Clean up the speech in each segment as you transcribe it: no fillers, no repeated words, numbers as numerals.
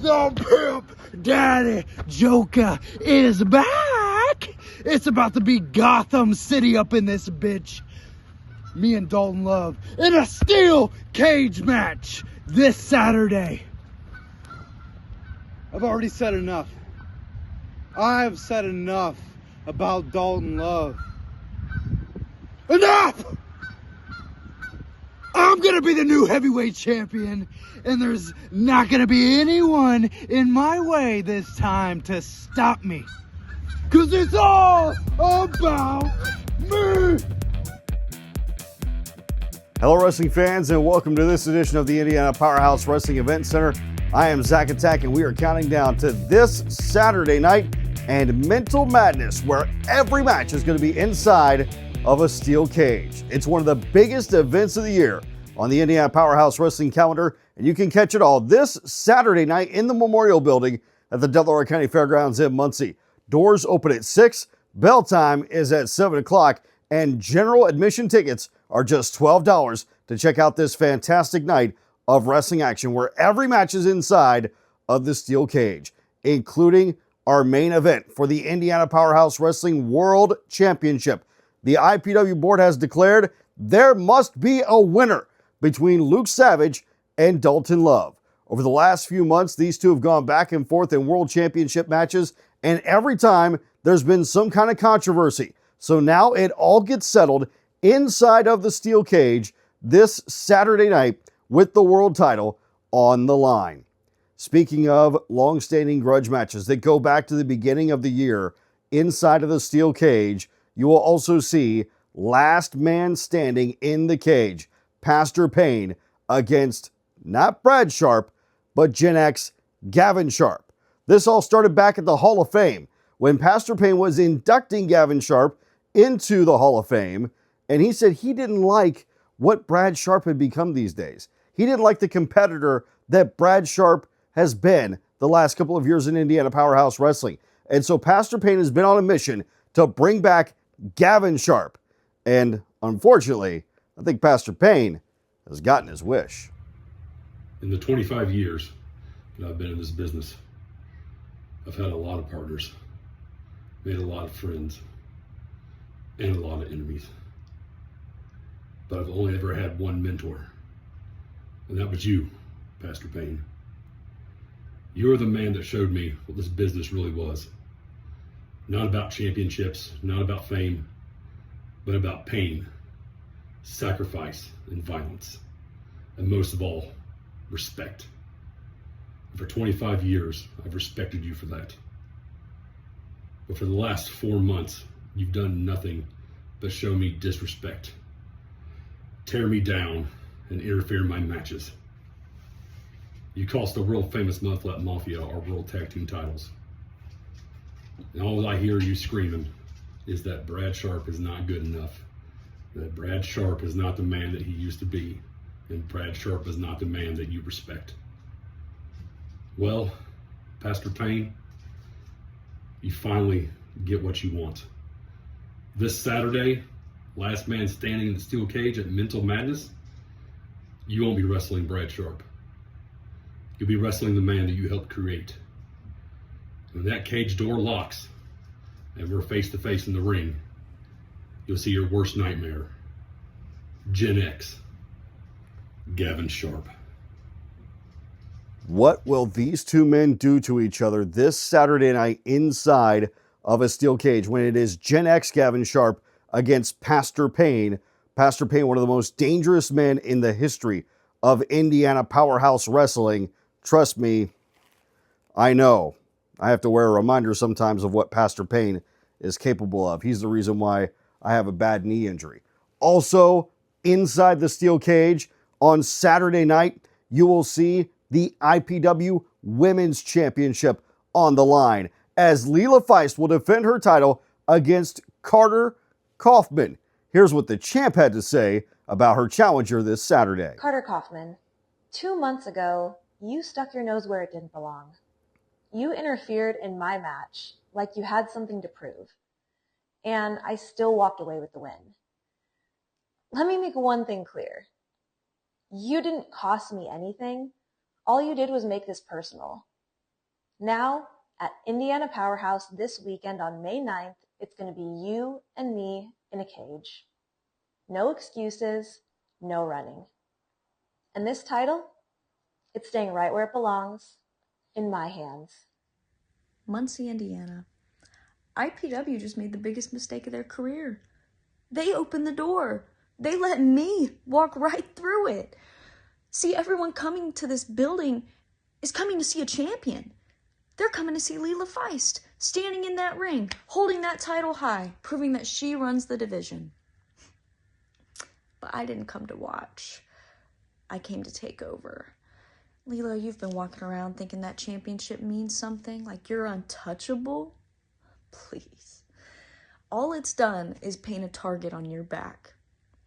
The Pimp Daddy Joker is back. It's about to be Gotham City up in this bitch. Me and Dalton Love in a steel cage match this Saturday. I've already said enough. I've said enough about Dalton Love. Enough! I'm gonna be the new heavyweight champion, and there's not gonna be anyone in my way this time to stop me. Cause it's all about me! Hello wrestling fans, and welcome to this edition of the Indiana Powerhouse Wrestling Event Center. I am Zach Attack, and we are counting down to this Saturday night and Mental Madness, where every match is going to be inside of a steel cage. It's one of the biggest events of the year on the Indiana Powerhouse Wrestling calendar, and you can catch it all this Saturday night in the Memorial Building at the Delaware County Fairgrounds in Muncie. Doors open at 6, bell time is at 7 o'clock, and general admission tickets are just $12 to check out this fantastic night of wrestling action where every match is inside of the steel cage, including our main event for the Indiana Powerhouse Wrestling World Championship. The IPW board has declared there must be a winner between Luke Savage and Dalton Love. Over the last few months, these two have gone back and forth in World Championship matches, and every time there's been some kind of controversy. So now it all gets settled inside of the steel cage this Saturday night with the world title on the line. Speaking of long-standing grudge matches that go back to the beginning of the year inside of the steel cage, you will also see last man standing in the cage, Pastor Payne against not Brad Sharp, but Gen X Gavin Sharp. This all started back at the Hall of Fame when Pastor Payne was inducting Gavin Sharp into the Hall of Fame, and he said he didn't like what Brad Sharp had become these days. He didn't like the competitor that Brad Sharp has been the last couple of years in Indiana Powerhouse Wrestling. And so Pastor Payne has been on a mission to bring back Gavin Sharp. And unfortunately, I think Pastor Payne has gotten his wish. In the 25 years that I've been in this business, I've had a lot of partners, made a lot of friends, and a lot of enemies. But I've only ever had one mentor, and that was you, Pastor Payne. You were the man that showed me what this business really was. Not about championships, not about fame, but about pain, sacrifice, and violence. And most of all, respect. And for 25 years, I've respected you for that. But for the last 4 months, you've done nothing but show me disrespect, tear me down, and interfere in my matches. You cost the world famous Mudflat Mafia our world tag team titles. And all I hear you screaming is that Brad Sharp is not good enough. That Brad Sharp is not the man that he used to be. And Brad Sharp is not the man that you respect. Well, Pastor Payne, you finally get what you want. This Saturday, last man standing in the steel cage at Mental Madness, you won't be wrestling Brad Sharp. You'll be wrestling the man that you helped create. When that cage door locks and we're face to face in the ring, you'll see your worst nightmare. Gen X, Gavin Sharp. What will these two men do to each other this Saturday night inside of a steel cage when it is Gen X Gavin Sharp against Pastor Payne? Pastor Payne, one of the most dangerous men in the history of Indiana Powerhouse Wrestling. Trust me, I know. I have to wear a reminder sometimes of what Pastor Payne is capable of. He's the reason why I have a bad knee injury. Also, inside the steel cage on Saturday night, you will see the IPW Women's Championship on the line as Leela Feist will defend her title against Carter Kaufman. Here's what the champ had to say about her challenger this Saturday. Carter Kaufman, 2 months ago, you stuck your nose where it didn't belong. You interfered in my match like you had something to prove, and I still walked away with the win. Let me make one thing clear. You didn't cost me anything. All you did was make this personal. Now, at Indiana Powerhouse this weekend on May 9th, it's going to be you and me in a cage. No excuses, no running. And this title, it's staying right where it belongs, in my hands. Muncie, Indiana. IPW just made the biggest mistake of their career. They opened the door. They let me walk right through it. See, everyone coming to this building is coming to see a champion. They're coming to see Leela Feist, standing in that ring, holding that title high, proving that she runs the division. But I didn't come to watch. I came to take over. Leela, you've been walking around thinking that championship means something, like you're untouchable. Please. All it's done is paint a target on your back,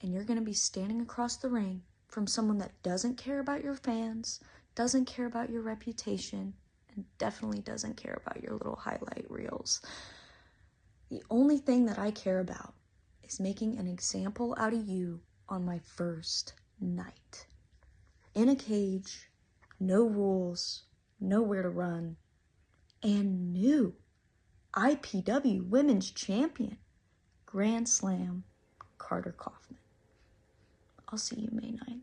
and you're going to be standing across the ring from someone that doesn't care about your fans, doesn't care about your reputation, and definitely doesn't care about your little highlight reels. The only thing that I care about is making an example out of you on my first night. In a cage, no rules, nowhere to run, and new IPW Women's Champion, Grand Slam, Carter Kaufman. I'll see you May 9th.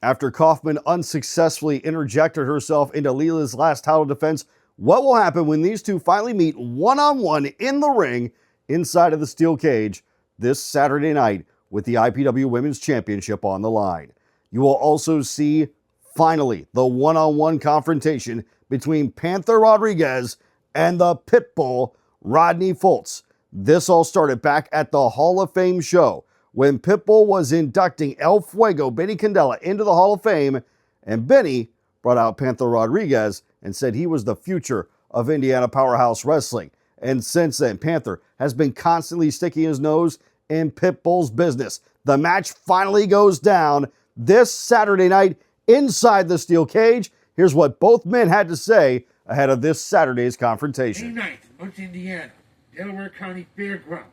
After Kaufman unsuccessfully interjected herself into Leela's last title defense, what will happen when these two finally meet one-on-one in the ring inside of the steel cage this Saturday night with the IPW Women's Championship on the line? You will also see, finally, the one-on-one confrontation between Panther Rodriguez and the Pitbull Rodney Fultz. This all started back at the Hall of Fame show when Pitbull was inducting El Fuego, Benny Candela, into the Hall of Fame, and Benny brought out Panther Rodriguez and said he was the future of Indiana Powerhouse Wrestling. And since then, Panther has been constantly sticking his nose in Pitbull's business. The match finally goes down this Saturday night inside the steel cage. Here's what both men had to say ahead of this Saturday's confrontation. May 9th, Muncie, Indiana, Delaware County Fairgrounds.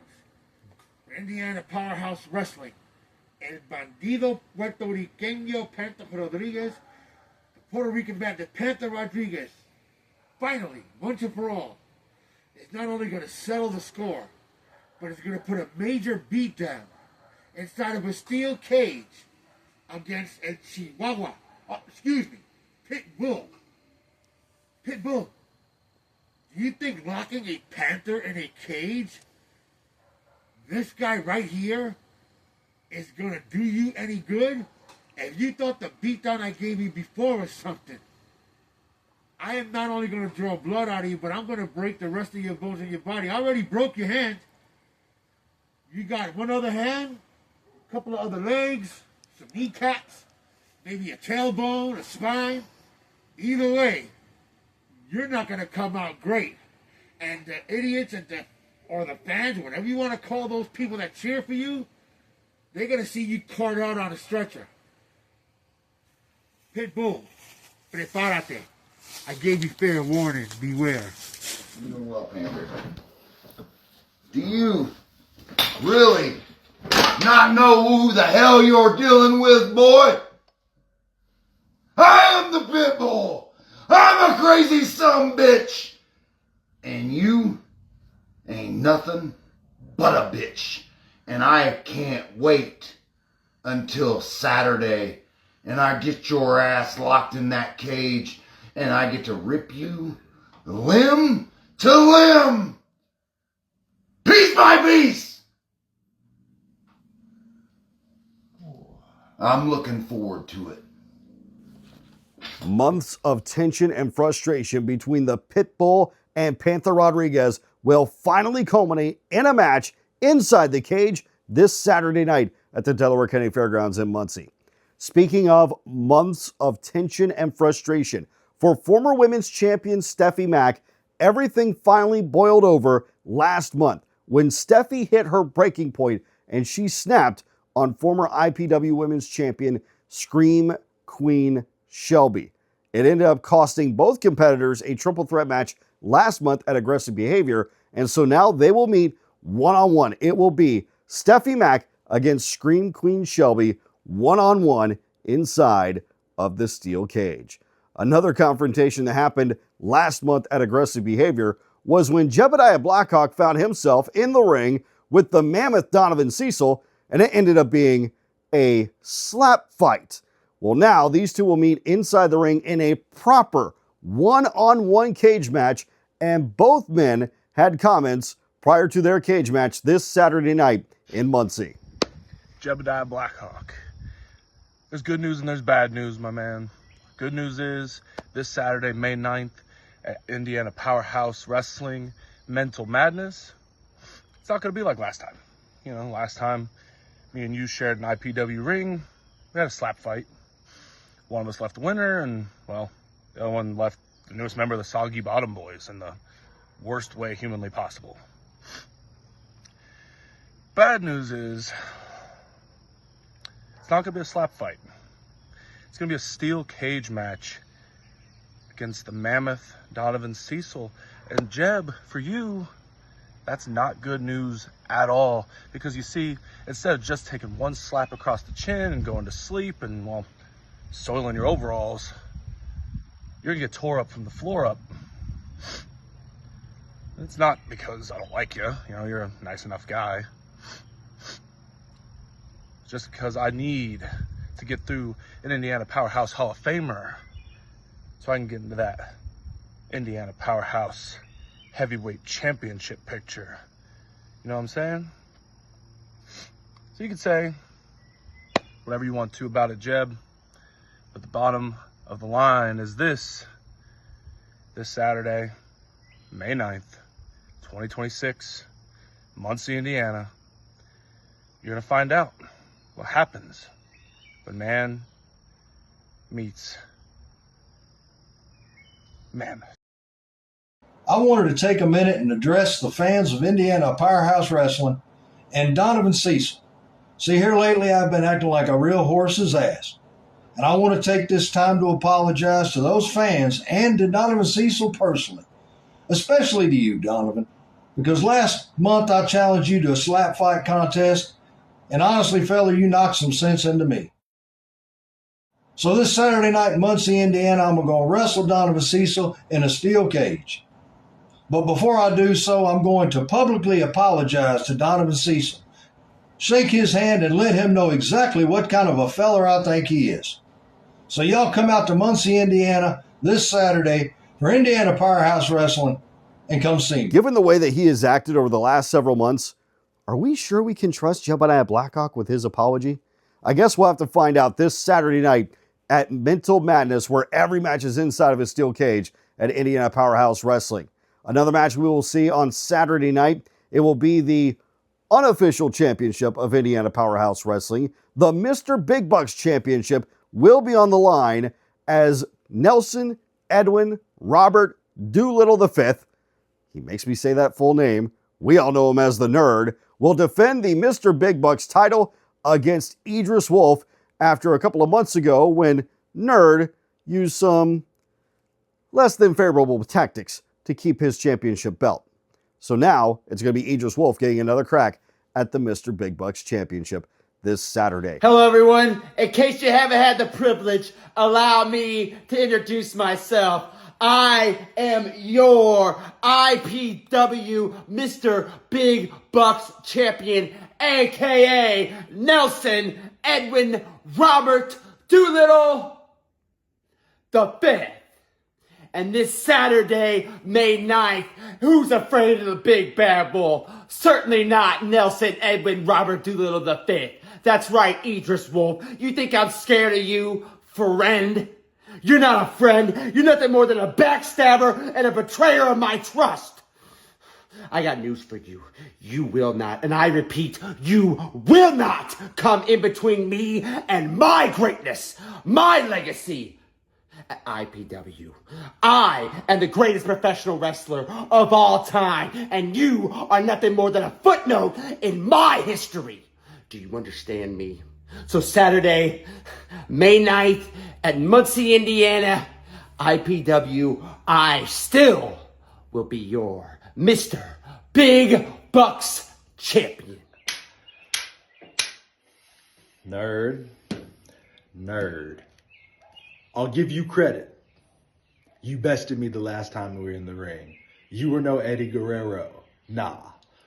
Indiana Powerhouse Wrestling. El bandido puertorriqueño Panther Rodriguez, the Puerto Rican bandit Panther Rodriguez, finally, once and for all, is not only going to settle the score, but it's going to put a major beat down inside of a steel cage against El Chihuahua. Pitbull. Pitbull, do you think locking a panther in a cage, this guy right here, is going to do you any good? If you thought the beatdown I gave you before was something, I am not only going to draw blood out of you, but I'm going to break the rest of your bones in your body. I already broke your hand. You got one other hand, a couple of other legs, some kneecaps, maybe a tailbone, a spine. Either way, you're not going to come out great. And the idiots or the fans, whatever you want to call those people that cheer for you, they're going to see you carted out on a stretcher. Pitbull, prepárate. I gave you fair warning. Beware. You know what, Panther? Do you really not know who the hell you're dealing with, boy? I am the Pitbull. I'm a crazy sumbitch. And you ain't nothing but a bitch. And I can't wait until Saturday and I get your ass locked in that cage and I get to rip you limb to limb, piece by piece. I'm looking forward to it. Months of tension and frustration between the Pitbull and Panther Rodriguez will finally culminate in a match inside the cage this Saturday night at the Delaware County Fairgrounds in Muncie. Speaking of months of tension and frustration, for former women's champion Steffi Mack, everything finally boiled over last month when Steffi hit her breaking point and she snapped on former IPW women's champion Scream Queen Shelby. It ended up costing both competitors a triple threat match last month at Aggressive Behavior, and so now they will meet one-on-one. It will be Steffi Mack against Scream Queen Shelby one-on-one inside of the steel cage. Another confrontation that happened last month at Aggressive Behavior was when Jebediah Blackhawk found himself in the ring with the mammoth Donovan Cecil, and it ended up being a slap fight. Well, now these two will meet inside the ring in a proper one-on-one cage match, and both men had comments prior to their cage match this Saturday night in Muncie. Jebediah Blackhawk. There's good news and there's bad news, my man. Good news is this Saturday, May 9th, at Indiana Powerhouse Wrestling Mental Madness, it's not going to be like last time. You know, last time me and you shared an IPW ring, we had a slap fight. One of us left the winner, and, well, the other one left the newest member of the Soggy Bottom Boys in the worst way humanly possible. Bad news is, it's not going to be a slap fight. It's going to be a steel cage match against the mammoth Donovan Cecil. And Jeb, for you, that's not good news at all. Because you see, instead of just taking one slap across the chin and going to sleep and, well, soiling your overalls, you're going to get tore up from the floor up. It's not because I don't like you. You know, you're a nice enough guy. It's just because I need to get through an Indiana Powerhouse Hall of Famer so I can get into that Indiana Powerhouse Heavyweight Championship picture. You know what I'm saying? So you can say whatever you want to about it, Jeb, but the bottom of the line is this Saturday, May 9th, 2026, Muncie, Indiana. You're going to find out what happens when man meets mammoth. I wanted to take a minute and address the fans of Indiana Powerhouse Wrestling and Donovan Cecil. See, here lately I've been acting like a real horse's ass. And I want to take this time to apologize to those fans and to Donovan Cecil personally. Especially to you, Donovan. Because last month I challenged you to a slap fight contest, and honestly, fella, you knocked some sense into me. So this Saturday night in Muncie, Indiana, I'm going to wrestle Donovan Cecil in a steel cage. But before I do so, I'm going to publicly apologize to Donovan Cecil. Shake his hand and let him know exactly what kind of a feller I think he is. So y'all come out to Muncie, Indiana this Saturday for Indiana Powerhouse Wrestling and come see me. Given the way that he has acted over the last several months, are we sure we can trust Jebediah Blackhawk with his apology? I guess we'll have to find out this Saturday night at Mental Madness, where every match is inside of a steel cage at Indiana Powerhouse Wrestling. Another match we will see on Saturday night, it will be the unofficial championship of Indiana Powerhouse Wrestling. The Mr. Big Bucks Championship will be on the line as Nelson Edwin Robert Doolittle V, he makes me say that full name, we all know him as the Nerd, will defend the Mr. Big Bucks title against Idris Wolf after a couple of months ago when Nerd used some less than favorable tactics to keep his championship belt. So now it's going to be Idris Wolf getting another crack at the Mr. Big Bucks Championship this Saturday. Hello, everyone. In case you haven't had the privilege, allow me to introduce myself. I am your IPW Mr. Big Bucks Champion, a.k.a. Nelson Edwin Robert Doolittle the Fifth. And this Saturday, May 9th, who's afraid of the big bad bull? Certainly not Nelson Edwin Robert Doolittle the Fifth. That's right, Idris Wolf. You think I'm scared of you, friend? You're not a friend. You're nothing more than a backstabber and a betrayer of my trust. I got news for you. You will not, and I repeat, you will not come in between me and my greatness, my legacy. At IPW, I am the greatest professional wrestler of all time, and you are nothing more than a footnote in my history. Do you understand me? So Saturday, May 9th at Muncie, Indiana, IPW, I still will be your Mr. Big Bucks Champion. Nerd. I'll give you credit. You bested me the last time we were in the ring. You were no Eddie Guerrero. Nah.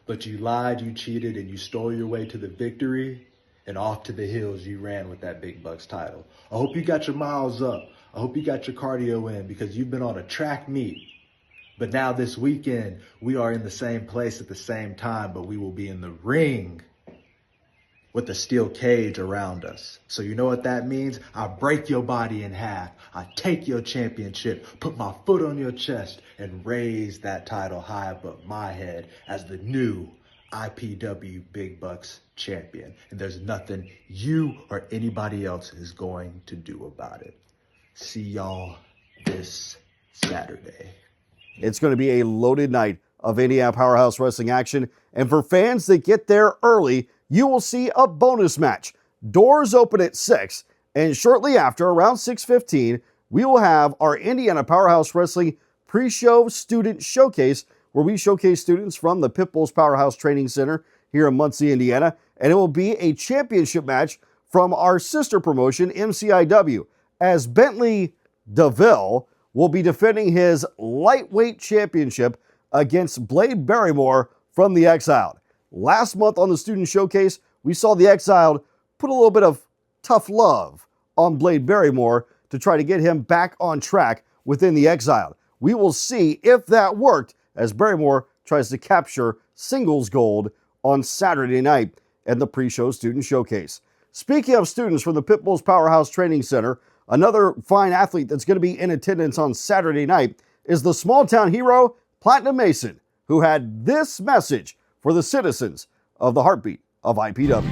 But you lied, you cheated, and you stole your way to the victory, and off to the hills you ran with that big bucks title. I hope you got your miles up. I hope you got your cardio in, because you've been on a track meet. But now this weekend, we are in the same place at the same time, but we will be in the ring with a steel cage around us. So you know what that means? I break your body in half. I take your championship, put my foot on your chest, and raise that title high above my head as the new IPW Big Bucks champion. And there's nothing you or anybody else is going to do about it. See y'all this Saturday. It's going to be a loaded night of Indiana Powerhouse Wrestling action. And for fans that get there early, you will see a bonus match. Doors open at 6, and shortly after, around 6:15, we will have our Indiana Powerhouse Wrestling pre-show student showcase, where we showcase students from the Pitbull's Powerhouse Training Center here in Muncie, Indiana, and it will be a championship match from our sister promotion, MCIW, as Bentley DeVille will be defending his lightweight championship against Blade Barrymore from the Exiled. Last month on the Student Showcase, we saw the Exiled put a little bit of tough love on Blade Barrymore to try to get him back on track within the Exiled. We will see if that worked as Barrymore tries to capture singles gold on Saturday night at the pre-show Student Showcase. Speaking of students from the Pitbull's Powerhouse Training Center, another fine athlete that's going to be in attendance on Saturday night is the small-town hero, Platinum Mason, who had this message for the citizens of the heartbeat of IPW.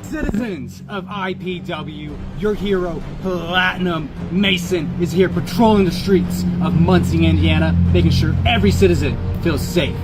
Citizens of IPW, your hero, Platinum Mason, is here patrolling the streets of Muncie, Indiana, making sure every citizen feels safe.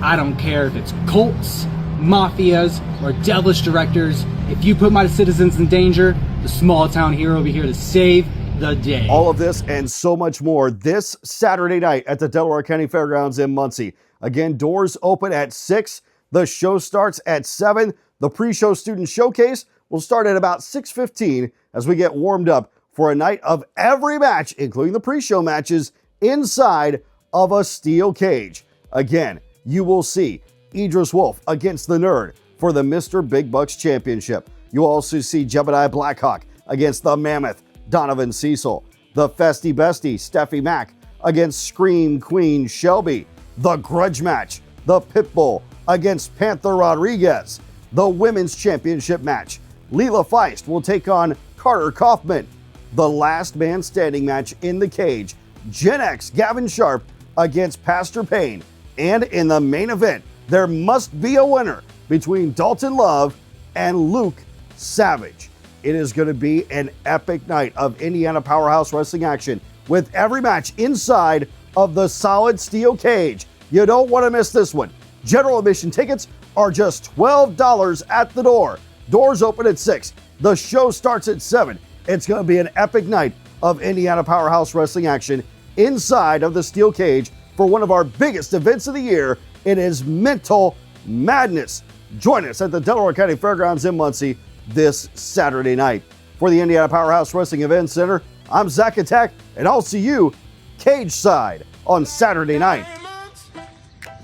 I don't care if it's cults, mafias, or devilish directors. If you put my citizens in danger, the small town hero will be here to save the day. All of this and so much more this Saturday night at the Delaware County Fairgrounds in Muncie. Again, doors open at 6. The show starts at 7. The pre-show student showcase will start at about 6:15 as we get warmed up for a night of every match, including the pre-show matches, inside of a steel cage. Again, you will see Idris Wolf against the Nerd for the Mr. Big Bucks Championship. You'll also see Jebediah Blackhawk against the Mammoth, Donovan Cecil. The Festy Bestie, Steffi Mack against Scream Queen Shelby. The Grudge match, the Pitbull against Panther Rodriguez. The Women's Championship match, Leela Feist will take on Carter Kaufman. The Last Man Standing match in the cage, Gen X Gavin Sharp against Pastor Payne. And in the main event, there must be a winner between Dalton Love and Luke Savage. It is going to be an epic night of Indiana Powerhouse Wrestling action with every match inside of the solid steel cage. You don't want to miss this one. General admission tickets are just $12 at the door. Doors open at 6. The show starts at 7. It's going to be an epic night of Indiana Powerhouse Wrestling action inside of the steel cage for one of our biggest events of the year. It is Mental Madness. Join us at the Delaware County Fairgrounds in Muncie this Saturday night. For the Indiana Powerhouse Wrestling Event Center, I'm Zach Attack, and I'll see you cage side on Saturday night.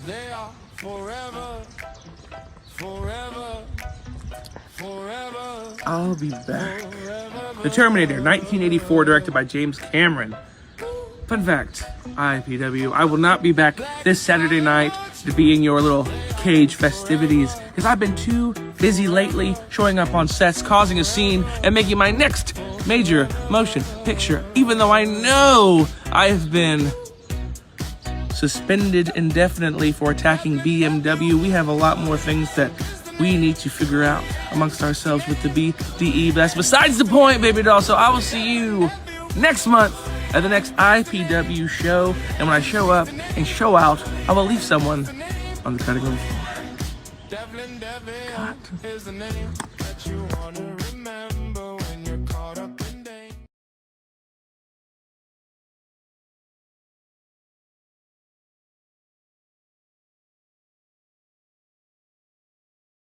They are forever, forever, forever. I'll be back. The Terminator, 1984, directed by James Cameron. Fun fact, IPW, I will not be back this Saturday night to be in your little cage festivities because I've been too busy lately showing up on sets, causing a scene, and making my next major motion picture, even though I know I've been suspended indefinitely for attacking BMW. We have a lot more things that we need to figure out amongst ourselves with the BDE. That's besides the point, baby doll. So I will see you next month at the next IPW show. And when I show up and show out, I will leave someone on the cutting room floor. Devlin is the name that you wanna remember.